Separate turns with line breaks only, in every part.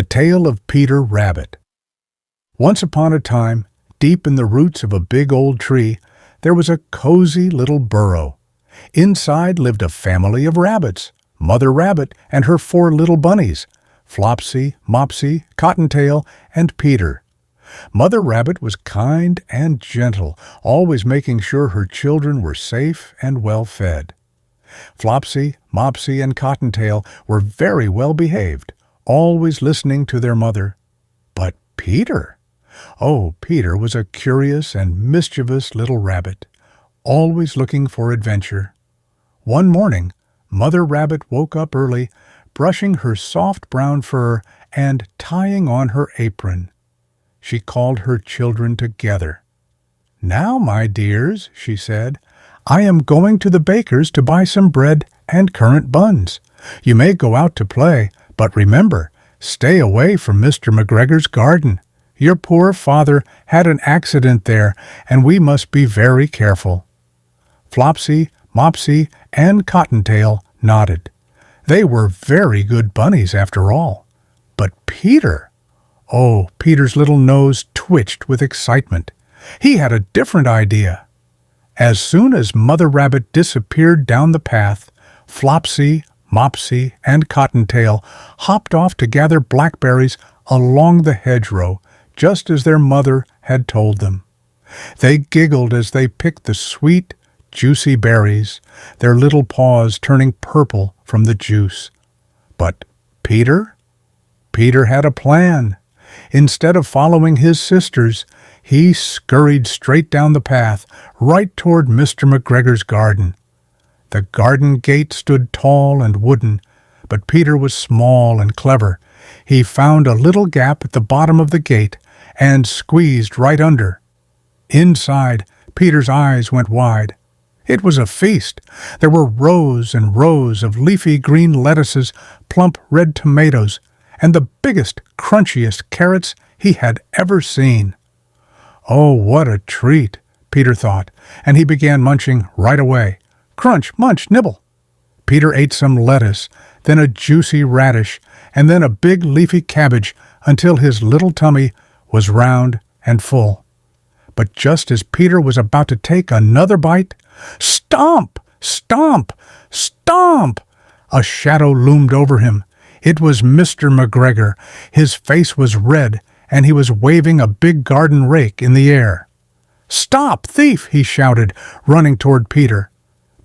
The Tale of Peter Rabbit. Once upon a time, deep in the roots of a big old tree, there was a cozy little burrow. Inside lived a family of rabbits, Mother Rabbit and her 4 little bunnies, Flopsy, Mopsy, Cottontail, and Peter. Mother Rabbit was kind and gentle, always making sure her children were safe and well fed. Flopsy, Mopsy, and Cottontail were very well behaved, always listening to their mother. But Peter! Oh, Peter was a curious and mischievous little rabbit, always looking for adventure. One morning, Mother Rabbit woke up early, brushing her soft brown fur and tying on her apron. She called her children together. "Now, my dears," she said, "I am going to the baker's to buy some bread and currant buns. You may go out to play, but remember, stay away from Mr. McGregor's garden. Your poor father had an accident there, and we must be very careful." Flopsy, Mopsy, and Cottontail nodded. They were very good bunnies after all. But Peter! Oh, Peter's little nose twitched with excitement. He had a different idea. As soon as Mother Rabbit disappeared down the path, Flopsy, Mopsy, and Cottontail hopped off to gather blackberries along the hedgerow, just as their mother had told them. They giggled as they picked the sweet, juicy berries, their little paws turning purple from the juice. But Peter? Peter had a plan. Instead of following his sisters, he scurried straight down the path, right toward Mr. McGregor's garden. The garden gate stood tall and wooden, but Peter was small and clever. He found a little gap at the bottom of the gate and squeezed right under. Inside, Peter's eyes went wide. It was a feast. There were rows and rows of leafy green lettuces, plump red tomatoes, and the biggest, crunchiest carrots he had ever seen. Oh, what a treat, Peter thought, and he began munching right away. Crunch, munch, nibble. Peter ate some lettuce, then a juicy radish, and then a big leafy cabbage until his little tummy was round and full. But just as Peter was about to take another bite, stomp! Stomp! Stomp! A shadow loomed over him. It was Mr. McGregor. His face was red, and he was waving a big garden rake in the air. "Stop, thief!" he shouted, running toward Peter.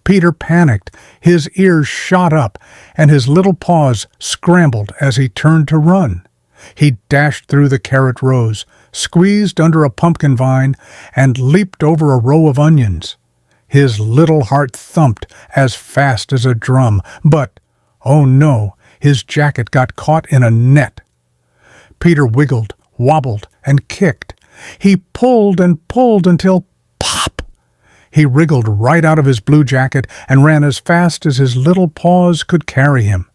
Peter panicked. His ears shot up, and his little paws scrambled as he turned to run. He dashed through the carrot rows, squeezed under a pumpkin vine, and leaped over a row of onions. His little heart thumped as fast as a drum, but, oh no, his jacket got caught in a net. Peter wiggled, wobbled, and kicked. He pulled and pulled until pop! He wriggled right out of his blue jacket and ran as fast as his little paws could carry him.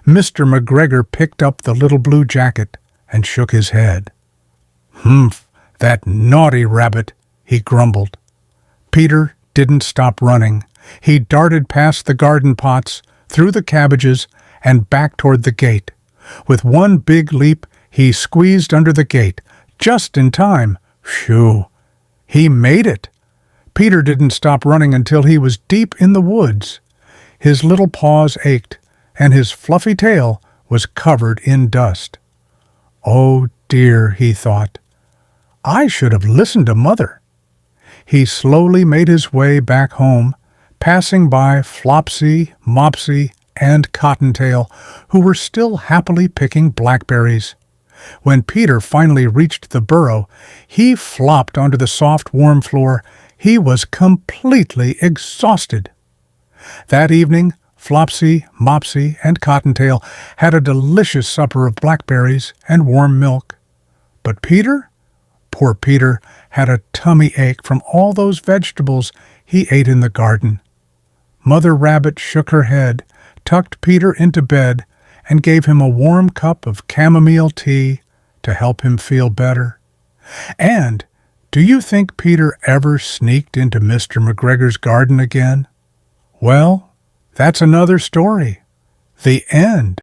Mr. McGregor picked up the little blue jacket and shook his head. "Humph, that naughty rabbit," he grumbled. Peter didn't stop running. He darted past the garden pots, through the cabbages, and back toward the gate. With one big leap, he squeezed under the gate, just in time. Phew! He made it! Peter didn't stop running until he was deep in the woods. His little paws ached, and his fluffy tail was covered in dust. "Oh dear," he thought, "I should have listened to Mother." He slowly made his way back home, passing by Flopsy, Mopsy, and Cottontail, who were still happily picking blackberries. When Peter finally reached the burrow, he flopped onto the soft, warm floor. He was completely exhausted. That evening, Flopsy, Mopsy, and Cottontail had a delicious supper of blackberries and warm milk. But Peter? Poor Peter had a tummy ache from all those vegetables he ate in the garden. Mother Rabbit shook her head, tucked Peter into bed, and gave him a warm cup of chamomile tea to help him feel better. And do you think Peter ever sneaked into Mr. McGregor's garden again? Well, that's another story. The end.